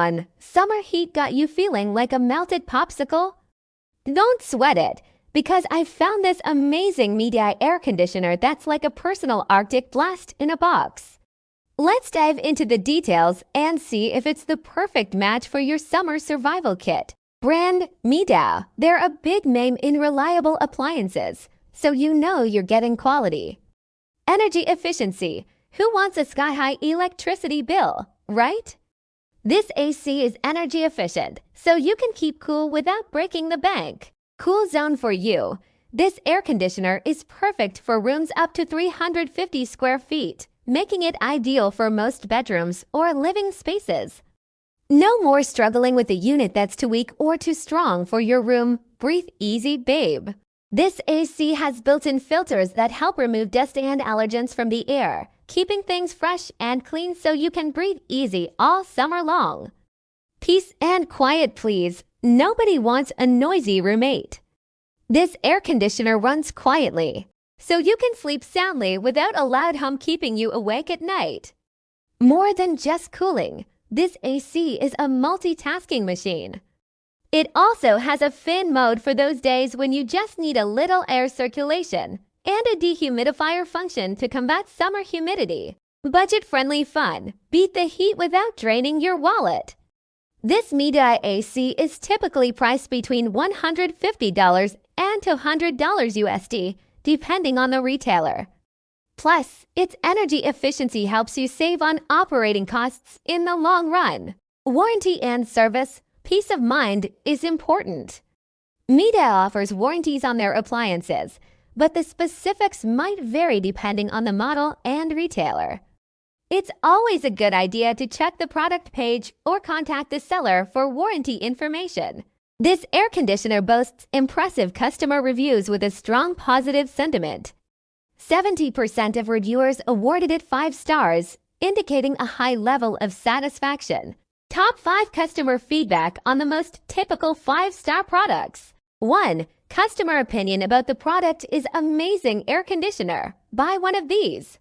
1. Summer heat got you feeling like a melted popsicle? Don't sweat it, because I found this amazing Midea air conditioner that's like a personal Arctic blast in a box. Let's dive into the details and see if it's the perfect match for your summer survival kit. Brand Midea. They're a big name in reliable appliances, so you know you're getting quality. Energy efficiency. Who wants a sky-high electricity bill, right? This AC is energy efficient, so you can keep cool without breaking the bank. Cool zone for you. This air conditioner is perfect for rooms up to 350 square feet, making it ideal for most bedrooms or living spaces. No more struggling with a unit that's too weak or too strong for your room. Breathe easy, babe. This AC has built-in filters that help remove dust and allergens from the air, keeping things fresh and clean so you can breathe easy all summer long. Peace and quiet, please. Nobody wants a noisy roommate. This air conditioner runs quietly, so you can sleep soundly without a loud hum keeping you awake at night. More than just cooling, this AC is a multitasking machine. It also has a fan mode for those days when you just need a little air circulation and a dehumidifier function to combat summer humidity. Budget-friendly fun. Beat the heat without draining your wallet. This Midea AC is typically priced between $150 and $200 USD, depending on the retailer. Plus, its energy efficiency helps you save on operating costs in the long run. Warranty and service. Peace of mind is important. Midea offers warranties on their appliances, but the specifics might vary depending on the model and retailer. It's always a good idea to check the product page or contact the seller for warranty information. This air conditioner boasts impressive customer reviews with a strong positive sentiment. 70% of reviewers awarded it 5 stars, indicating a high level of satisfaction. Top 5 customer feedback on the most typical 5-star products. 1. Customer opinion about the product is amazing air conditioner. Buy one of these.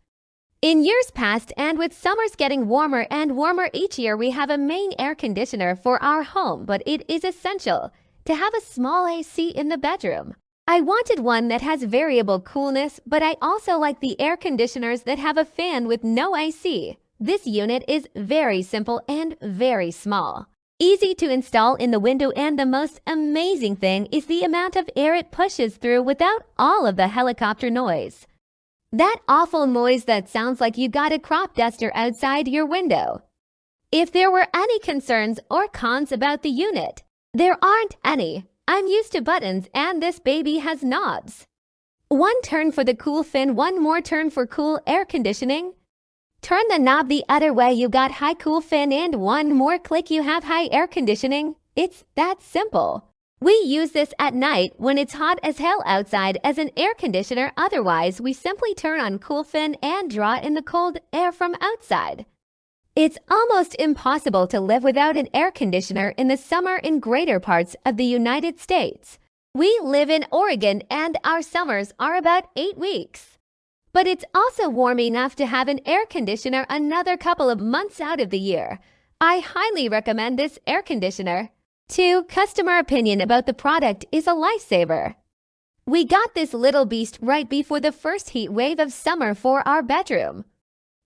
In years past and with summers getting warmer and warmer each year, we have a main air conditioner for our home, but it is essential to have a small AC in the bedroom. I wanted one that has variable coolness, but I also like the air conditioners that have a fan with no AC. This unit is very simple and very small. Easy to install in the window, and the most amazing thing is the amount of air it pushes through without all of the helicopter noise. That awful noise that sounds like you got a crop duster outside your window. If there were any concerns or cons about the unit, there aren't any. I'm used to buttons and this baby has knobs. One turn for the cool fan, one more turn for cool air conditioning. Turn the knob the other way, you got high cool fan, and one more click you have high air conditioning. It's that simple. We use this at night when it's hot as hell outside as an air conditioner. Otherwise, we simply turn on cool fan and draw in the cold air from outside. It's almost impossible to live without an air conditioner in the summer in greater parts of the United States. We live in Oregon and our summers are about 8 weeks. But it's also warm enough to have an air conditioner another couple of months out of the year. I highly recommend this air conditioner. 2. Customer opinion about the product is a lifesaver. We got this little beast right before the first heat wave of summer for our bedroom.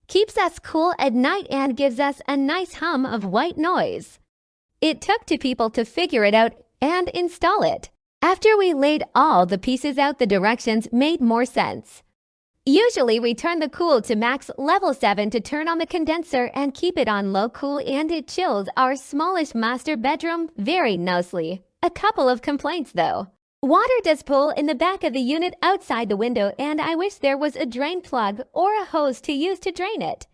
Keeps us cool at night and gives us a nice hum of white noise. It took 2 people to figure it out and install it. After we laid all the pieces out, the directions made more sense. Usually we turn the cool to max level 7 to turn on the condenser and keep it on low cool, and it chills our smallish master bedroom very nicely. A couple of complaints though. Water does pool in the back of the unit outside the window, and I wish there was a drain plug or a hose to use to drain it.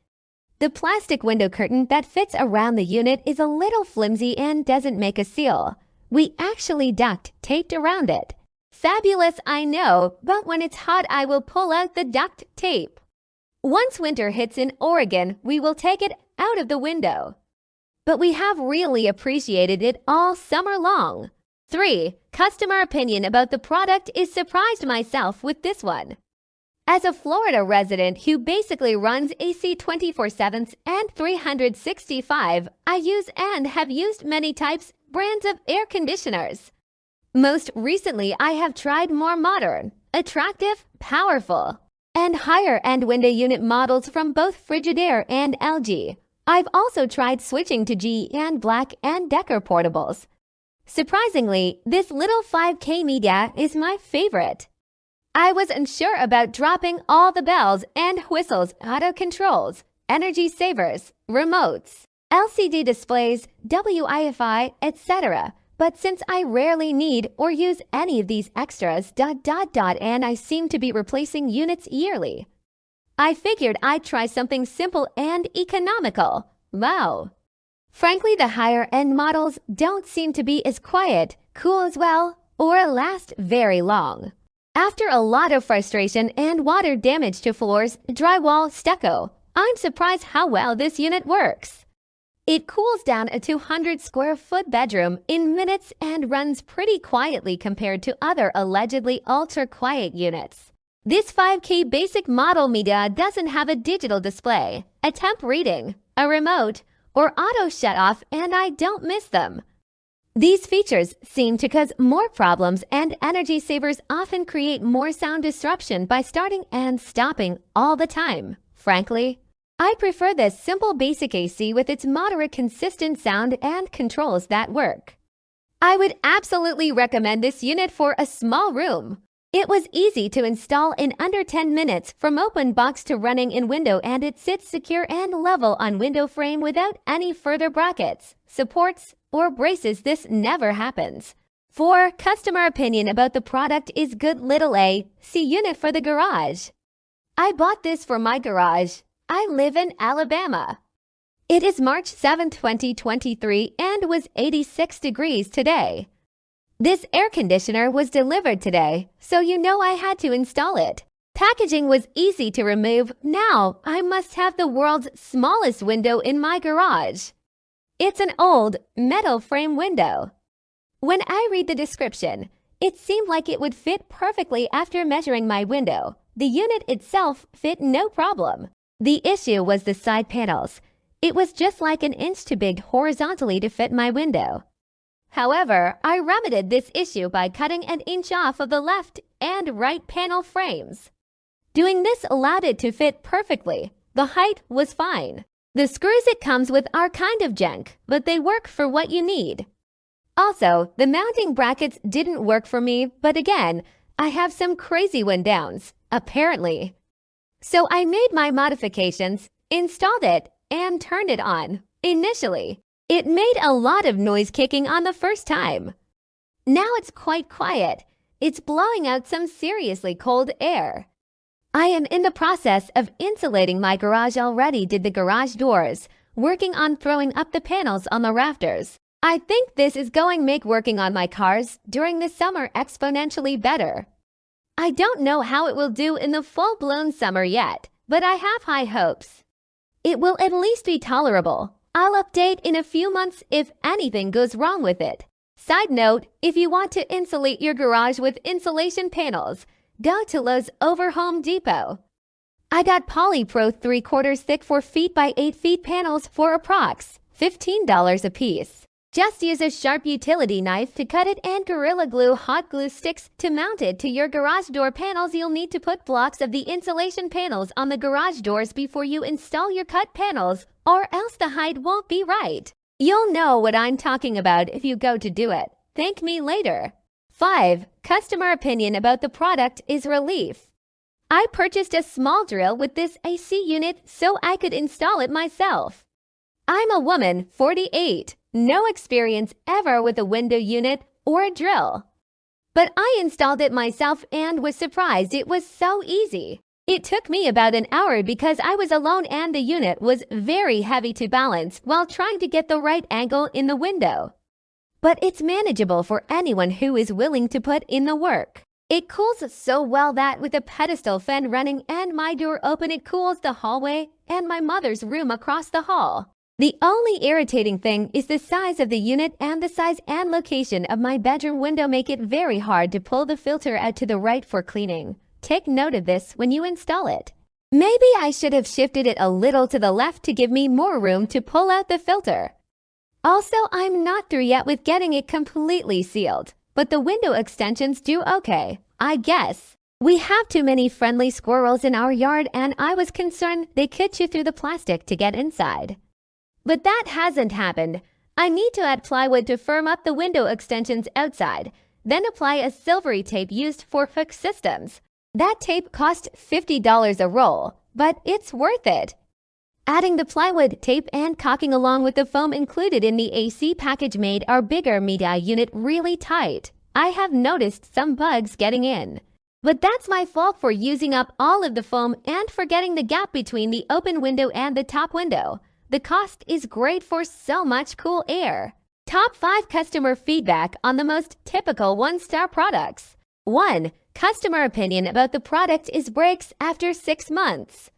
The plastic window curtain that fits around the unit is a little flimsy and doesn't make a seal. We actually duct taped around it. Fabulous, I know, but when it's hot I will pull out the duct tape. Once winter hits in Oregon, we will take it out of the window. But we have really appreciated it all summer long. 3. Customer opinion about the product is surprised myself with this one. As a Florida resident who basically runs AC 24/7 and 365, I use and have used many brands of air conditioners. Most recently, I have tried more modern, attractive, powerful, and higher-end window unit models from both Frigidaire and LG. I've also tried switching to GE and BLACK+DECKER portables. Surprisingly, this little 5K Midea is my favorite. I was unsure about dropping all the bells and whistles, auto controls, energy savers, remotes, LCD displays, Wi-Fi, etc. But since I rarely need or use any of these extras, and I seem to be replacing units yearly, I figured I'd try something simple and economical. Wow! Frankly, the higher-end models don't seem to be as quiet, cool as well, or last very long. After a lot of frustration and water damage to floors, drywall, stucco, I'm surprised how well this unit works. It cools down a 200 square foot bedroom in minutes and runs pretty quietly compared to other allegedly ultra-quiet units. This 5K basic model Midea doesn't have a digital display, a temp reading, a remote, or auto shut-off, and I don't miss them. These features seem to cause more problems, and energy savers often create more sound disruption by starting and stopping all the time. Frankly, I prefer this simple basic AC with its moderate consistent sound and controls that work. I would absolutely recommend this unit for a small room. It was easy to install in under 10 minutes from open box to running in window, and it sits secure and level on window frame without any further brackets, supports, or braces. This never happens. 4. Customer opinion about the product is good. Little A, see unit for the garage. I bought this for my garage. I live in Alabama. It is March 7, 2023 and was 86 degrees today. This air conditioner was delivered today, so you know I had to install it. Packaging was easy to remove. Now I must have the world's smallest window in my garage. It's an old metal frame window. When I read the description, it seemed like it would fit perfectly after measuring my window. The unit itself fit no problem. The issue was the side panels. It was just like an inch too big horizontally to fit my window. However, I remedied this issue by cutting an inch off of the left and right panel frames. Doing this allowed it to fit perfectly. The height was fine. The screws it comes with are kind of junk, but they work for what you need. Also, the mounting brackets didn't work for me, but again, I have some crazy one downs, apparently. So I made my modifications, installed it, and turned it on. Initially, it made a lot of noise kicking on the first time. Now it's quite quiet. It's blowing out some seriously cold air. I am in the process of insulating my garage already. Did the garage doors, working on throwing up the panels on the rafters. I think this is going to make working on my cars during the summer exponentially better. I don't know how it will do in the full-blown summer yet, but I have high hopes. It will at least be tolerable. I'll update in a few months if anything goes wrong with it. Side note, if you want to insulate your garage with insulation panels, go to Lowe's over Home Depot. I got Polypro 3/4 thick 4 feet by 8 feet panels for approx. $15 a piece. Just use a sharp utility knife to cut it and Gorilla Glue hot glue sticks to mount it to your garage door panels. You'll need to put blocks of the insulation panels on the garage doors before you install your cut panels, or else the height won't be right. You'll know what I'm talking about if you go to do it. Thank me later. 5. Customer opinion about the product is relief. I purchased a small drill with this AC unit so I could install it myself. I'm a woman, 48. No experience ever with a window unit or a drill. But I installed it myself and was surprised it was so easy. It took me about an hour because I was alone and the unit was very heavy to balance while trying to get the right angle in the window. But it's manageable for anyone who is willing to put in the work. It cools so well that with a pedestal fan running and my door open, it cools the hallway and my mother's room across the hall. The only irritating thing is the size of the unit, and the size and location of my bedroom window make it very hard to pull the filter out to the right for cleaning. Take note of this when you install it. Maybe I should have shifted it a little to the left to give me more room to pull out the filter. Also, I'm not through yet with getting it completely sealed, but the window extensions do okay, I guess. We have too many friendly squirrels in our yard and I was concerned they could chew through the plastic to get inside. But that hasn't happened. I need to add plywood to firm up the window extensions outside, then apply a silvery tape used for hook systems. That tape cost $50 a roll, but it's worth it. Adding the plywood, tape, and caulking along with the foam included in the AC package made our bigger Midea unit really tight. I have noticed some bugs getting in. But that's my fault for using up all of the foam and forgetting the gap between the open window and the top window. The cost is great for so much cool air. Top 5 customer feedback on the most typical 1-star products. 1. Customer opinion about the product is breaks after 6 months.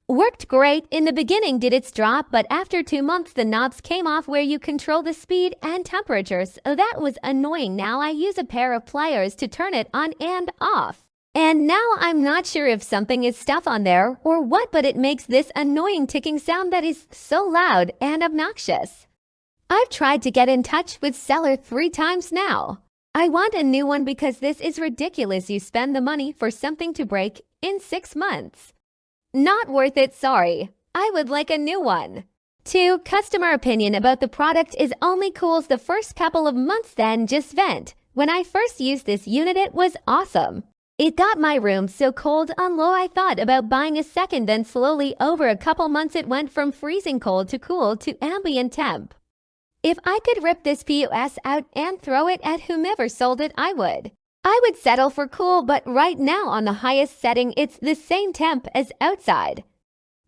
Worked great in the beginning, did its job, but after 2 months the knobs came off where you control the speed and temperatures. That was annoying. Now I use a pair of pliers to turn it on and off. And now I'm not sure if something is stuck on there or what, but it makes this annoying ticking sound that is so loud and obnoxious. I've tried to get in touch with seller 3 times now. I want a new one because this is ridiculous. You spend the money for something to break in 6 months. Not worth it, sorry. I would like a new one. 2. Customer opinion about the product is only cools the first couple of months, then just vent. When I first used this unit it was awesome. It got my room so cold on low I thought about buying a second, then slowly over a couple months it went from freezing cold to cool to ambient temp. If I could rip this POS out and throw it at whomever sold it, I would. I would settle for cool, but right now on the highest setting it's the same temp as outside.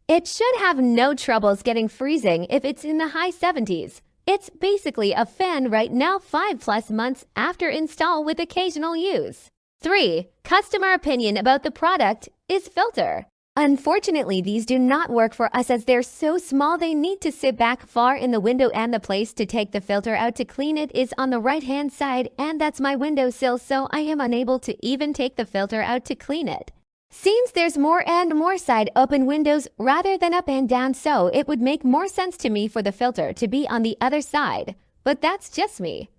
It should have no troubles getting freezing if it's in the high 70s. It's basically a fan right now 5+ months after install with occasional use. 3. Customer opinion about the product is filter. Unfortunately, these do not work for us as they're so small they need to sit back far in the window, and the place to take the filter out to clean it is on the right-hand side, and that's my windowsill, so I am unable to even take the filter out to clean it. Seems there's more and more side open windows rather than up and down, so it would make more sense to me for the filter to be on the other side, but that's just me.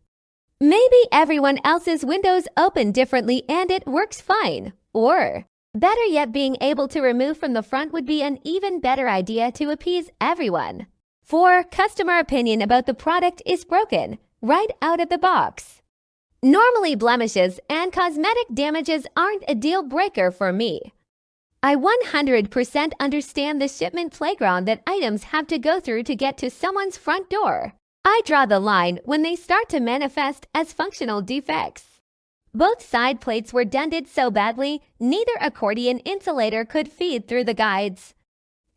Maybe everyone else's windows open differently and it works fine. Or, better yet, being able to remove from the front would be an even better idea to appease everyone. 4. Customer opinion about the product is broken right out of the box. Normally blemishes and cosmetic damages aren't a deal breaker for me. I 100% understand the shipment playground that items have to go through to get to someone's front door. I draw the line when they start to manifest as functional defects. Both side plates were dented so badly, neither accordion insulator could feed through the guides.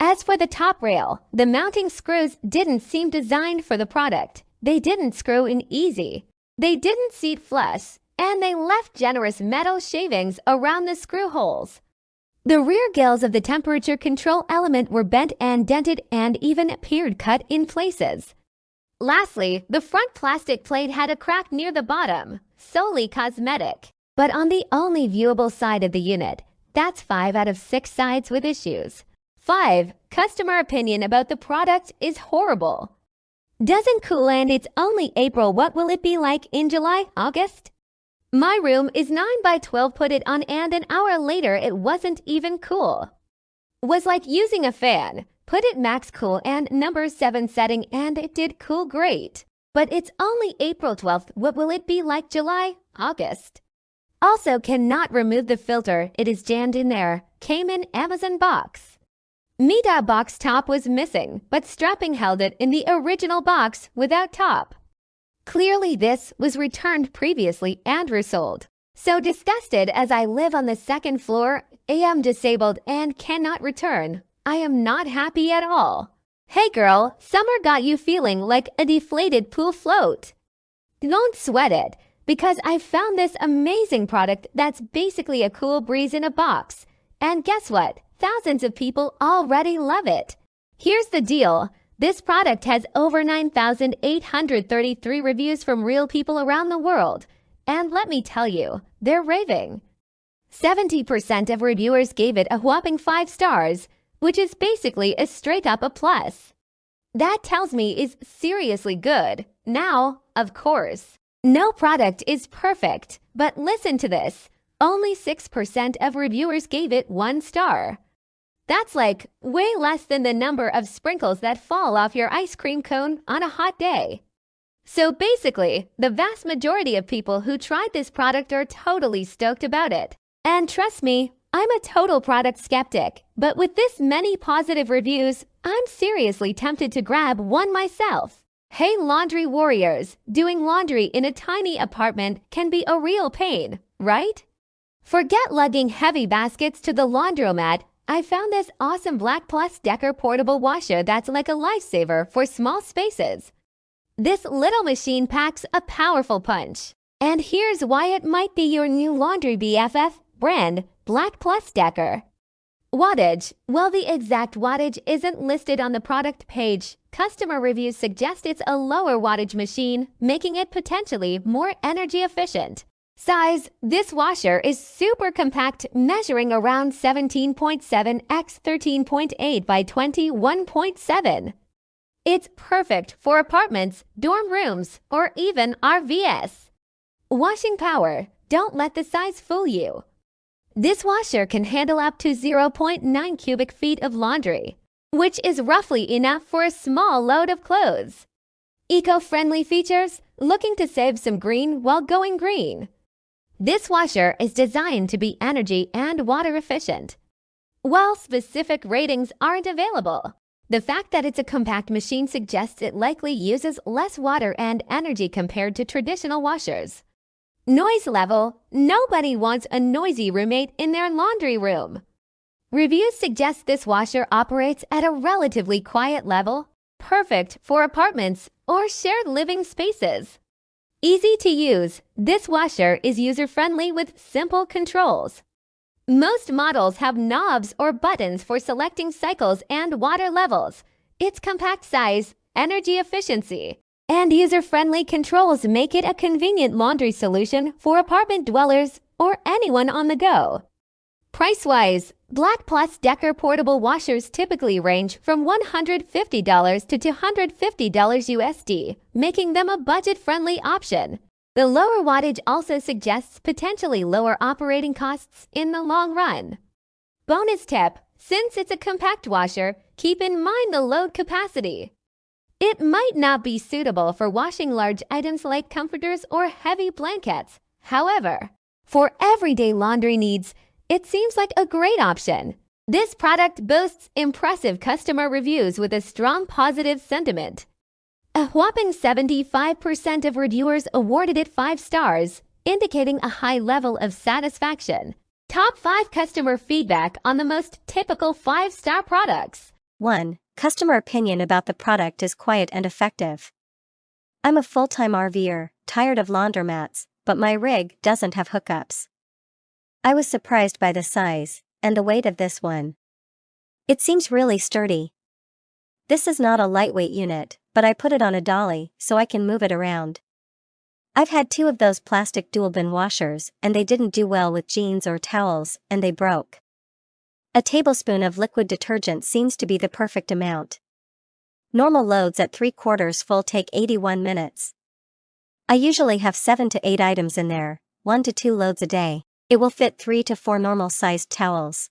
As for the top rail, the mounting screws didn't seem designed for the product. They didn't screw in easy. They didn't seat flush, and they left generous metal shavings around the screw holes. The rear gills of the temperature control element were bent and dented and even appeared cut in places. Lastly, the front plastic plate had a crack near the bottom, solely cosmetic. But on the only viewable side of the unit, that's 5 out of 6 sides with issues. 5. Customer opinion about the product is horrible. Doesn't cool and it's only April. What will it be like in July, August? My room is 9 by 12, put it on and an hour later it wasn't even cool. Was like using a fan. Put it max cool and number 7 setting and it did cool great. But it's only April 12th. What will it be like July, August? Also cannot remove the filter. It is jammed in there. Came in Amazon box. Midea box top was missing, but strapping held it in the original box without top. Clearly this was returned previously and resold. So disgusted as I live on the 2nd floor, I am disabled and cannot return. I am not happy at all. Hey girl, summer got you feeling like a deflated pool float. Don't sweat it, because I found this amazing product that's basically a cool breeze in a box. And guess what? Thousands of people already love it. Here's the deal. This product has over 9,833 reviews from real people around the world. And let me tell you, they're raving. 70% of reviewers gave it a whopping 5 stars, which is basically a straight up a plus. That tells me it's seriously good. Now, of course, no product is perfect, but listen to this. Only 6% of reviewers gave it 1 star. That's like way less than the number of sprinkles that fall off your ice cream cone on a hot day. So basically, the vast majority of people who tried this product are totally stoked about it. And trust me, I'm a total product skeptic, but with this many positive reviews, I'm seriously tempted to grab one myself. Hey laundry warriors, doing laundry in a tiny apartment can be a real pain, right? Forget lugging heavy baskets to the laundromat. I found this awesome BLACK+DECKER portable washer that's like a lifesaver for small spaces. This little machine packs a powerful punch. And here's why it might be your new laundry BFF brand, BLACK+DECKER. Wattage. While the exact wattage isn't listed on the product page, customer reviews suggest it's a lower wattage machine, making it potentially more energy efficient. Size. This washer is super compact, measuring around 17.7 x 13.8 by 21.7. It's perfect for apartments, dorm rooms, or even RVs. Washing power. Don't let the size fool you. This washer can handle up to 0.9 cubic feet of laundry, which is roughly enough for a small load of clothes. Eco-friendly features. Looking to save some green while going green. This washer is designed to be energy and water efficient. While specific ratings aren't available, the fact that it's a compact machine suggests it likely uses less water and energy compared to traditional washers. Noise level. Nobody wants a noisy roommate in their laundry room. Reviews suggest this washer operates at a relatively quiet level, perfect for apartments or shared living spaces. Easy to use. This washer is user-friendly with simple controls. Most models have knobs or buttons for selecting cycles and water levels. Its compact size, energy efficiency, and user-friendly controls make it a convenient laundry solution for apartment dwellers or anyone on the go. Price-wise, BLACK+DECKER portable washers typically range from $150 to $250 USD, making them a budget-friendly option. The lower wattage also suggests potentially lower operating costs in the long run. Bonus tip: since it's a compact washer, keep in mind the load capacity. It might not be suitable for washing large items like comforters or heavy blankets. However, for everyday laundry needs, it seems like a great option. This product boasts impressive customer reviews with a strong positive sentiment. A whopping 75% of reviewers awarded it 5 stars, indicating a high level of satisfaction. Top 5 customer feedback on the most typical 5-star products. 1. Customer opinion about the product is quiet and effective. I'm a full-time RVer, tired of laundromats, but my rig doesn't have hookups. I was surprised by the size and the weight of this one. It seems really sturdy. This is not a lightweight unit, but I put it on a dolly so I can move it around. I've had 2 of those plastic dual bin washers and they didn't do well with jeans or towels and they broke. A tablespoon of liquid detergent seems to be the perfect amount. Normal loads at 3/4 full take 81 minutes. I usually have 7 to 8 items in there, 1 to 2 loads a day. It will fit 3 to 4 normal-sized towels.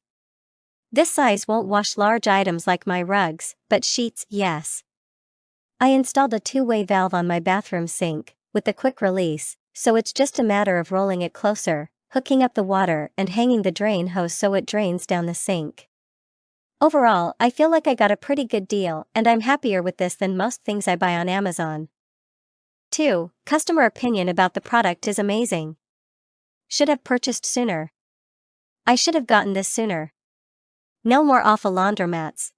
This size won't wash large items like my rugs, but sheets, yes. I installed a 2-way valve on my bathroom sink, with the quick release, so it's just a matter of rolling it closer, hooking up the water and hanging the drain hose so it drains down the sink. Overall, I feel like I got a pretty good deal and I'm happier with this than most things I buy on Amazon. 2. Customer opinion about the product is amazing. Should have purchased sooner. I should have gotten this sooner. No more awful laundromats.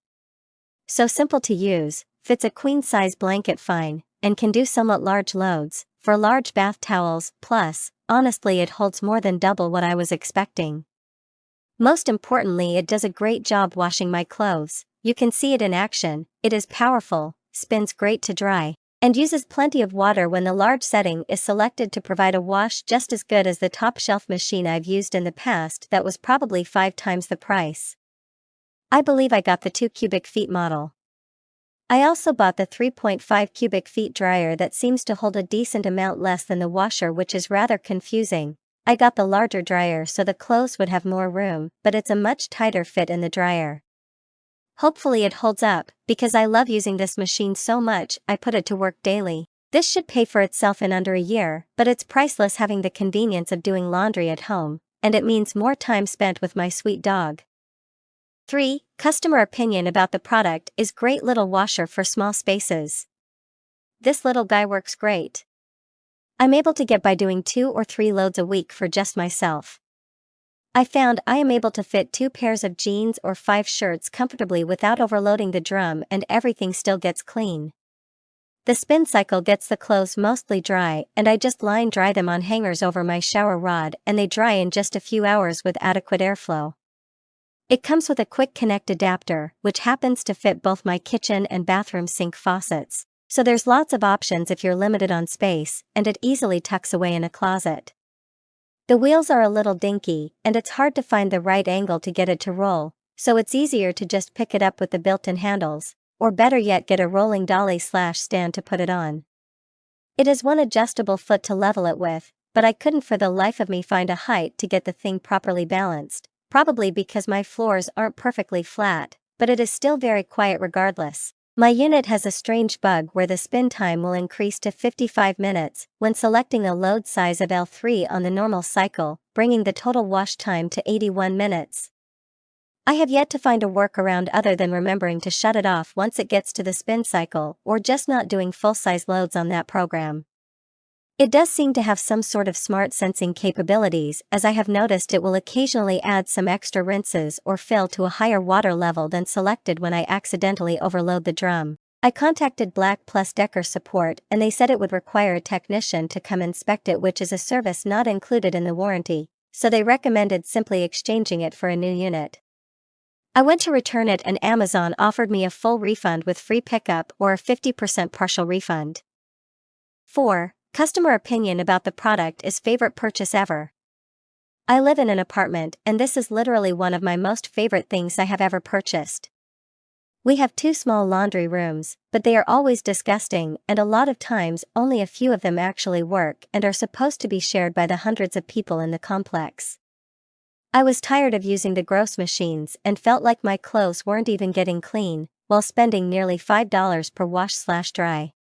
So simple to use, fits a queen-size blanket fine, and can do somewhat large loads, for large bath towels, plus, honestly it holds more than double what I was expecting. Most importantly, it does a great job washing my clothes. You can see it in action, it is powerful, spins great to dry. and uses plenty of water when the large setting is selected to provide a wash just as good as the top-shelf machine I've used in the past that was probably 5 times the price. I believe I got the 2 cubic feet model. I also bought the 3.5 cubic feet dryer that seems to hold a decent amount less than the washer, which is rather confusing. I got the larger dryer so the clothes would have more room, but it's a much tighter fit in the dryer. Hopefully it holds up, because I love using this machine so much I put it to work daily. This should pay for itself in under a year, but it's priceless having the convenience of doing laundry at home, and it means more time spent with my sweet dog. 3. Customer opinion about the product is great little washer for small spaces. This little guy works great. I'm able to get by doing 2 or 3 loads a week for just myself. I found I am able to fit 2 pairs of jeans or 5 shirts comfortably without overloading the drum, and everything still gets clean. The spin cycle gets the clothes mostly dry, and I just line dry them on hangers over my shower rod, and they dry in just a few hours with adequate airflow. It comes with a quick connect adapter, which happens to fit both my kitchen and bathroom sink faucets, so there's lots of options if you're limited on space, and it easily tucks away in a closet. The wheels are a little dinky, and it's hard to find the right angle to get it to roll, so it's easier to just pick it up with the built-in handles, or better yet get a rolling dolly/stand to put it on. It has one adjustable foot to level it with, but I couldn't for the life of me find a height to get the thing properly balanced, probably because my floors aren't perfectly flat, but it is still very quiet regardless. My unit has a strange bug where the spin time will increase to 55 minutes when selecting a load size of L3 on the normal cycle, bringing the total wash time to 81 minutes. I have yet to find a workaround other than remembering to shut it off once it gets to the spin cycle, or just not doing full-size loads on that program. It does seem to have some sort of smart sensing capabilities, as I have noticed it will occasionally add some extra rinses or fill to a higher water level than selected when I accidentally overload the drum. I contacted BLACK+DECKER support and they said it would require a technician to come inspect it, which is a service not included in the warranty, so they recommended simply exchanging it for a new unit. I went to return it and Amazon offered me a full refund with free pickup or a 50% partial refund. 4. Customer opinion about the product is favorite purchase ever. I live in an apartment and this is literally one of my most favorite things I have ever purchased. We have 2 small laundry rooms, but they are always disgusting and a lot of times only a few of them actually work and are supposed to be shared by the hundreds of people in the complex. I was tired of using the gross machines and felt like my clothes weren't even getting clean, while spending nearly $5 per wash/dry.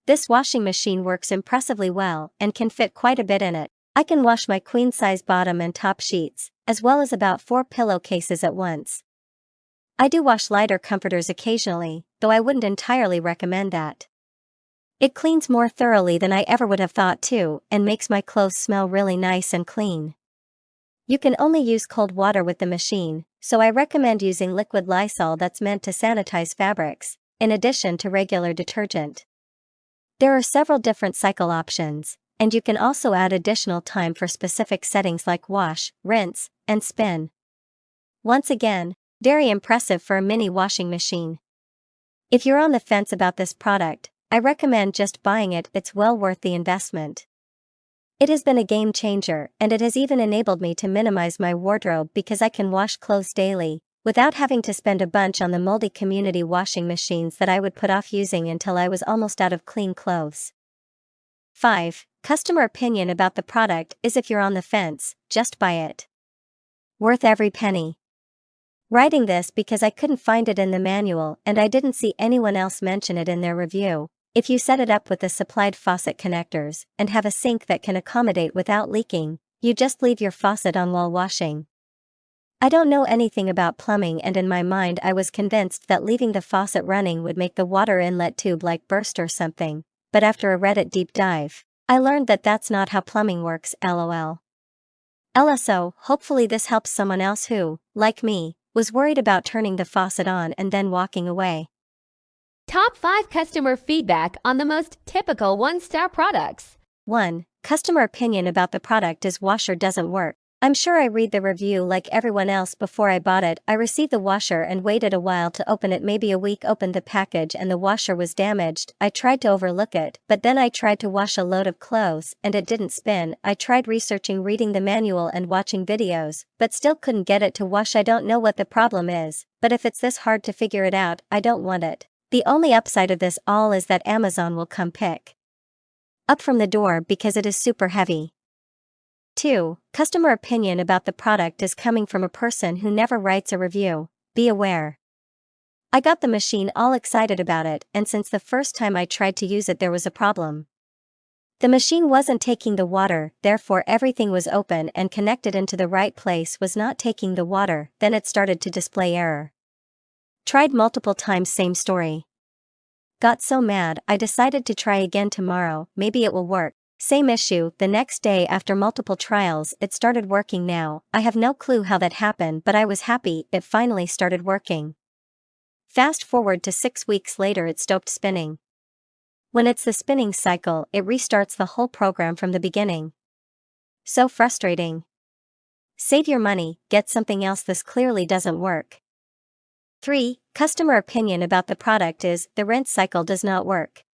This washing machine works impressively well and can fit quite a bit in it. I can wash my queen-size bottom and top sheets, as well as about 4 pillowcases at once. I do wash lighter comforters occasionally, though I wouldn't entirely recommend that. It cleans more thoroughly than I ever would have thought to, and makes my clothes smell really nice and clean. You can only use cold water with the machine, so I recommend using liquid Lysol that's meant to sanitize fabrics, in addition to regular detergent. There are several different cycle options, and you can also add additional time for specific settings like wash, rinse, and spin. Once again, very impressive for a mini washing machine. If you're on the fence about this product, I recommend just buying it. It's well worth the investment. It has been a game changer, and it has even enabled me to minimize my wardrobe because I can wash clothes daily, without having to spend a bunch on the moldy community washing machines that I would put off using until I was almost out of clean clothes. 5. Customer opinion about the product is if you're on the fence, just buy it. Worth every penny. Writing this because I couldn't find it in the manual and I didn't see anyone else mention it in their review. If you set it up with the supplied faucet connectors and have a sink that can accommodate without leaking, you just leave your faucet on while washing. I don't know anything about plumbing, and in my mind I was convinced that leaving the faucet running would make the water inlet tube like burst or something, but after a Reddit deep dive, I learned that that's not how plumbing works, lol. LSO, hopefully this helps someone else who, like me, was worried about turning the faucet on and then walking away. Top 5 customer feedback on the most typical 1-star products. 1. Customer opinion about the product is washer doesn't work. I'm sure I read the review like everyone else before I bought it. I received the washer and waited a while to open it, maybe a week, opened the package and the washer was damaged. I tried to overlook it, but then I tried to wash a load of clothes and it didn't spin. I tried researching, reading the manual and watching videos, but still couldn't get it to wash. I don't know what the problem is, but if it's this hard to figure it out, I don't want it. The only upside of this all is that Amazon will come pick up from the door because it is super heavy. 2. Customer opinion about the product is coming from a person who never writes a review. Be aware. I got the machine all excited about it, and since the first time I tried to use it there was a problem. The machine wasn't taking the water, therefore everything was open and connected into the right place was not taking the water, then it started to display error. Tried multiple times, same story. Got so mad I decided to try again tomorrow, maybe it will work. Same issue, the next day after multiple trials it started working now. I have no clue how that happened, but I was happy it finally started working. Fast forward to 6 weeks later, it stopped spinning. When it's the spinning cycle, it restarts the whole program from the beginning. So frustrating. Save your money, get something else, this clearly doesn't work. 3. Customer opinion about the product is, the rinse cycle does not work.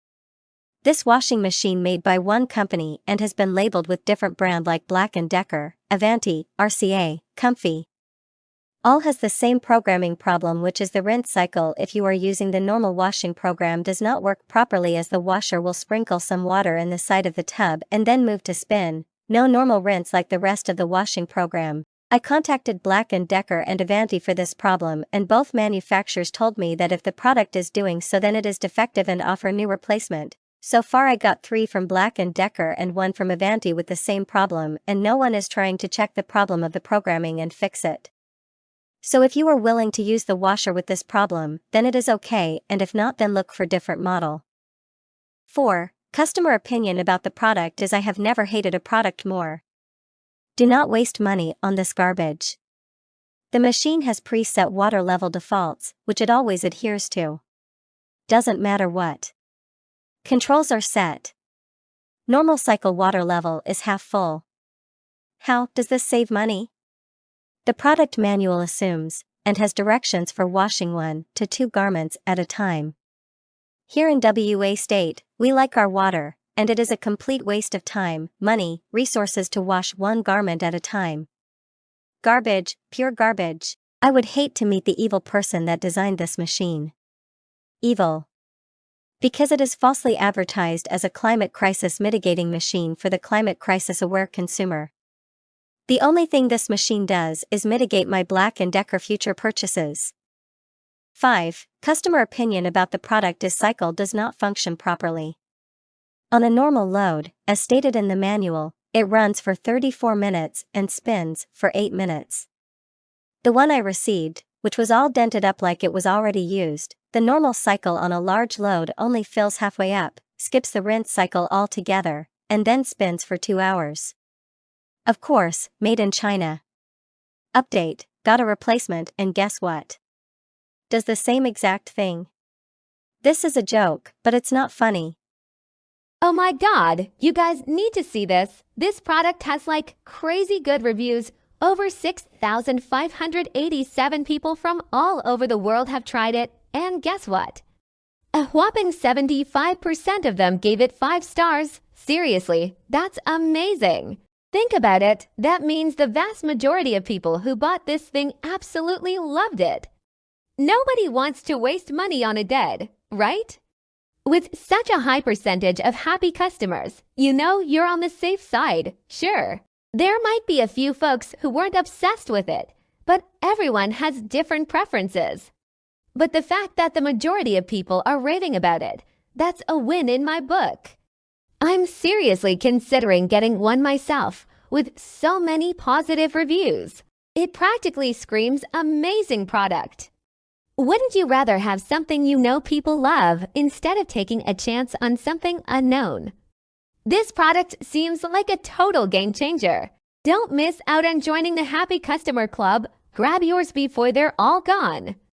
This washing machine made by one company and has been labeled with different brand like BLACK+DECKER, Avanti, RCA, Comfy. All has the same programming problem, which is the rinse cycle. If you are using the normal washing program does not work properly, as the washer will sprinkle some water in the side of the tub and then move to spin. No normal rinse like the rest of the washing program. I contacted BLACK+DECKER and Avanti for this problem, and both manufacturers told me that if the product is doing so then it is defective and offer new replacement. So far I got 3 from BLACK+DECKER and 1 from Avanti with the same problem, and no one is trying to check the problem of the programming and fix it. So if you are willing to use the washer with this problem, then it is okay, and if not then look for different model. 4. Customer opinion about the product is, I have never hated a product more. Do not waste money on this garbage. The machine has preset water level defaults, which it always adheres to. Doesn't matter what controls are set. Normal cycle water level is half full. How does this save money? The product manual assumes, and has directions for washing 1 to 2 garments at a time. Here in WA state, we like our water, and it is a complete waste of time, money, resources to wash 1 garment at a time. Garbage, pure garbage. I would hate to meet the evil person that designed this machine. Evil. Because it is falsely advertised as a climate crisis mitigating machine for the climate crisis aware consumer. The only thing this machine does is mitigate my BLACK+DECKER future purchases. 5. Customer opinion about the product is, cycle does not function properly. On a normal load, as stated in the manual, it runs for 34 minutes and spins for 8 minutes. The one I received, which was all dented up like it was already used, the normal cycle on a large load only fills halfway up, skips the rinse cycle altogether, and then spins for 2 hours. Of course, made in China. Update, got a replacement, and guess what? Does the same exact thing. This is a joke, but it's not funny. Oh my god, you guys need to see this. This product has like crazy good reviews. Over 6,587 people from all over the world have tried it, and guess what? A whopping 75% of them gave it 5 stars. Seriously, that's amazing. Think about it, that means the vast majority of people who bought this thing absolutely loved it. Nobody wants to waste money on a dud, right? With such a high percentage of happy customers, you know you're on the safe side, sure. There might be a few folks who weren't obsessed with it, but everyone has different preferences. But the fact that the majority of people are raving about it, that's a win in my book. I'm seriously considering getting one myself, with so many positive reviews. It practically screams amazing product. Wouldn't you rather have something you know people love instead of taking a chance on something unknown? This product seems like a total game changer. Don't miss out on joining the Happy Customer Club. Grab yours before they're all gone.